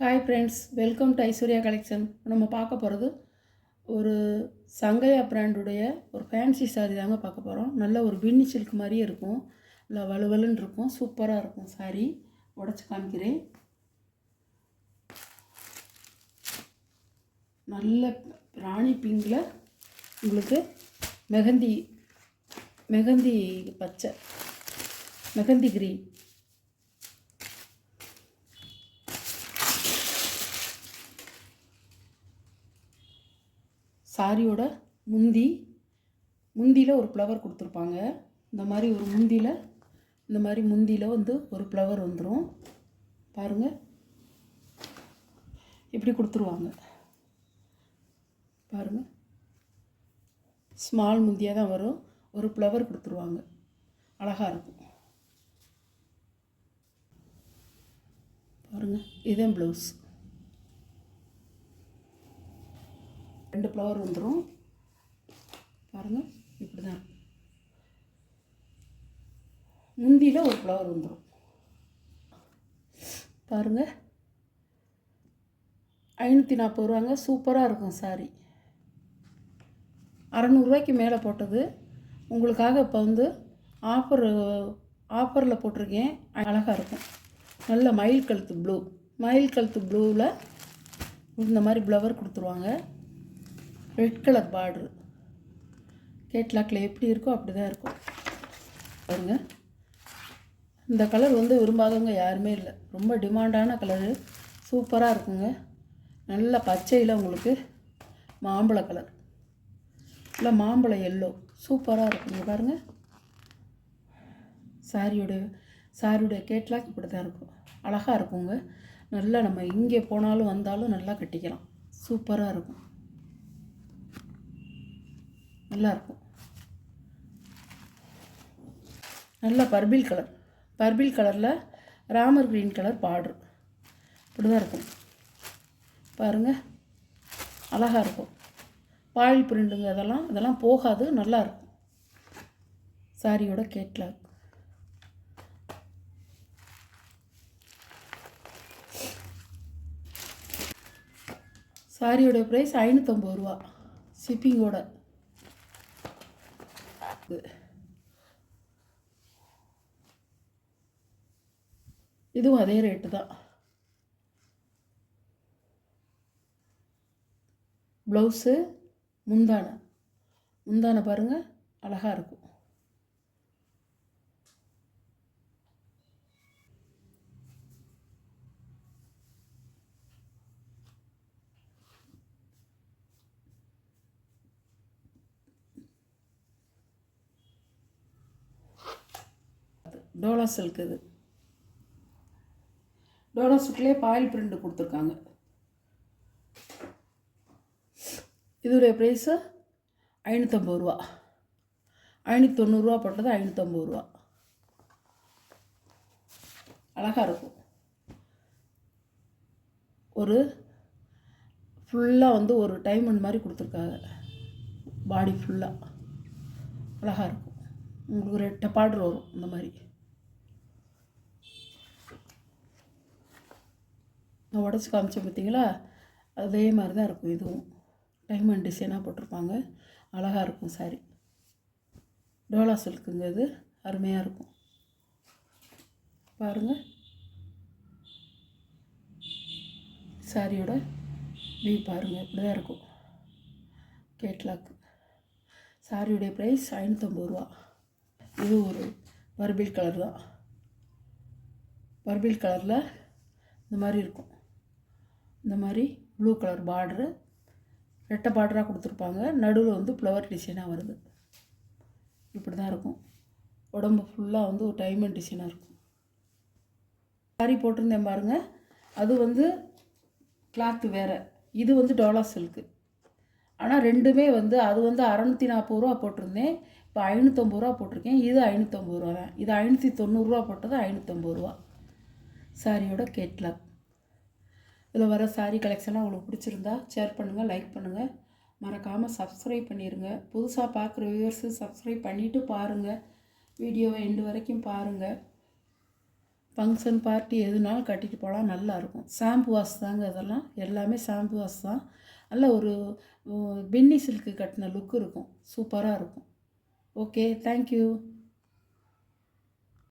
Hi friends, welcome to Aishwarya collection. நம்ம பார்க்க போகிறது ஒரு சங்கையா பிராண்டுடைய ஒரு ஃபேன்சி சாரீ தாங்க பார்க்க போகிறோம். நல்ல ஒரு பின்னி சில்க் மாதிரியே இருக்கும், இல்லை வலுவலுன்னு இருக்கும், சூப்பராக இருக்கும். சாரீ உடச்சி காமிக்கிறேன். நல்ல ராணி பிங்கில் உங்களுக்கு மெகந்தி பச்சை, மெகந்தி கிரீன். சாரியோட முந்தியில் ஒரு ஃப்ளவர் கொடுத்துருப்பாங்க. இந்த மாதிரி முந்தியில் வந்து ஒரு ஃப்ளவர் வந்துடும். பாருங்கள், இப்படி கொடுத்துருவாங்க. பாருங்கள், ஸ்மால் முந்தியாக தான் வரும், ஒரு ஃப்ளவர் கொடுத்துருவாங்க. அழகாக இருக்கும். பாருங்கள், இதுதான் ப்ளவுஸ். 2 ஃப்ளவர் வந்துடும். பாருங்கள், இப்படி தான் இருக்கும். முந்தியில் ஒரு ஃப்ளவர் வந்துடும். பாருங்கள், 540 ரூபாங்க. சூப்பராக இருக்கும் சாரி. 600 ரூபாய்க்கு மேலே போட்டது. உங்களுக்காக இப்போ வந்து ஆஃபரில் போட்டிருக்கேன். அழகாக இருக்கும். நல்ல மயில் கழுத்து ப்ளூவில் இந்த மாதிரி ஃப்ளவர் கொடுத்துருவாங்க. Red colour border. கேட்லாக்கில் எப்படி இருக்கோ அப்படி தான் இருக்கும். பாருங்கள், இந்த கலர் வந்து விரும்பாதவங்க யாருமே இல்லை. ரொம்ப டிமாண்டான கலரு. சூப்பராக இருக்குங்க. நல்ல பச்சையில் உங்களுக்கு மாம்பழ கலர், இல்லை மாம்பழ எல்லோ, சூப்பராக இருக்குங்க. பாருங்கள், சாரியுடைய கேட்லாக் இப்படி தான் இருக்கும். அழகாக இருக்குங்க. நல்லா நம்ம இங்கே போனாலும் வந்தாலும் நல்லா கட்டிக்கலாம். சூப்பராக இருக்கும், நல்லாயிருக்கும். நல்ல பர்பிள் கலரில் ராமர் க்ரீன் கலர் பார்டர். இப்படி தான் இருக்கும். பாருங்கள், அழகாக இருக்கும். பாயில் பிரிண்டுங்க. அதெல்லாம் போகாது, நல்லாயிருக்கும். சாரியோட கேட்லாக். சாரியோட ப்ரைஸ் 550 ரூபா ஷிப்பிங்கோட. இதுவும் அதே ரேட்டு தான். ப்ளவுஸு முந்தானை பாருங்கள், அழகாக இருக்கும். டோலா சில்க். இது டோலா சில்க்லேயே பாயில் பிரிண்ட் கொடுத்துருக்காங்க. இதோடைய ப்ரைஸு 550 ரூபா. 590 ரூபா போட்டது 550 ரூபா. அழகாக இருக்கும். ஒரு ஃபுல்லாக வந்து ஒரு டைமண்ட் மாதிரி கொடுத்துருக்காங்க. பாடி ஃபுல்லாக அழகாக இருக்கும். உங்களுக்கு ரெட்டை பார்டர் வரும். இந்த மாதிரி நான் உடச்சி காமிச்சேன் பார்த்தீங்களா, அதே மாதிரி தான் இருக்கும். இதுவும் டைமண்ட் டிசைனாக போட்டிருப்பாங்க. அழகாக இருக்கும் சாரி. டோலா சில்க்குங்க. இது அருமையாக இருக்கும். பாருங்கள், சாரியோட வியூ பாருங்கள், இப்படி தான் இருக்கும். கேட்லாக். சாரியுடைய ப்ரைஸ் 550 ரூபா. இது ஒரு பர்பிள் கலர் தான். பர்பிள் கலரில் இந்த மாதிரி இருக்கும். இந்த மாதிரி ப்ளூ கலர் பார்டரு, ரெட்டை பார்டராக கொடுத்துருப்பாங்க. நடுவில் வந்து ஃப்ளவர் டிசைனாக வருது. இப்படி தான் இருக்கும். உடம்பு ஃபுல்லாக வந்து ஒரு டைமண்ட் டிசைனாக இருக்கும். சாரி போட்டிருந்தேன் பாருங்கள், அது வந்து கிளாத்து வேறு, இது வந்து டோலா சில்க்கு. ஆனால் ரெண்டுமே வந்து அது வந்து 640 ரூபா போட்டிருந்தேன், இப்போ 550 ரூபா போட்டிருக்கேன். இது 550 ரூபா தான். இது 590 ரூபா போட்டது 550 ரூபா. சாரியோட கேட்லாக். இதில் வர சாரீ கலெக்ஷனாக உங்களுக்கு பிடிச்சிருந்தா ஷேர் பண்ணுங்கள், லைக் பண்ணுங்கள், மறக்காமல் சப்ஸ்கிரைப் பண்ணிடுங்க. புதுசாக பார்க்குற வியூவர்ஸு சப்ஸ்கிரைப் பண்ணிவிட்டு பாருங்கள். வீடியோவை எண்டு வரைக்கும் பாருங்கள். ஃபங்க்ஷன் பார்ட்டி எதுனாலும் கட்டிட்டு போகலாம், நல்லாயிருக்கும். ஷாம்பு வாஷ் தாங்க இதெல்லாம், எல்லாமே ஷாம்பு வாஷ் தான். நல்ல ஒரு பென்னி சில்க்கு கட்டின லுக் இருக்கும், சூப்பராக இருக்கும். Okay, thank you.